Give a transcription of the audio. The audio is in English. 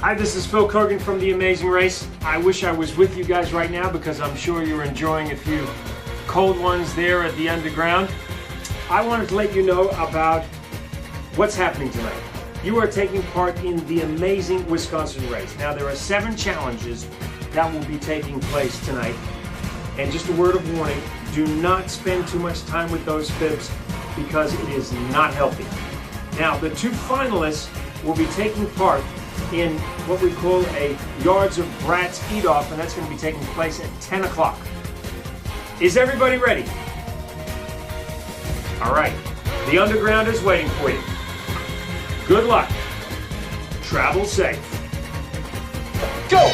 Hi, this is Phil Kogan from The Amazing Race. I wish I was with you guys right now because I'm sure you're enjoying a few cold ones there at the underground. I wanted to let you know about what's happening tonight. You are taking part in the Amazing Wisconsin Race. Now, there are 7 challenges that will be taking place tonight. And just a word of warning, do not spend too much time with those bibs because it is not healthy. Now, the 2 finalists will be taking part in what we call a Yards of Brats Eat-Off, and that's going to be taking place at 10 o'clock. Is everybody ready? All right, the underground is waiting for you. Good luck. Travel safe. Go!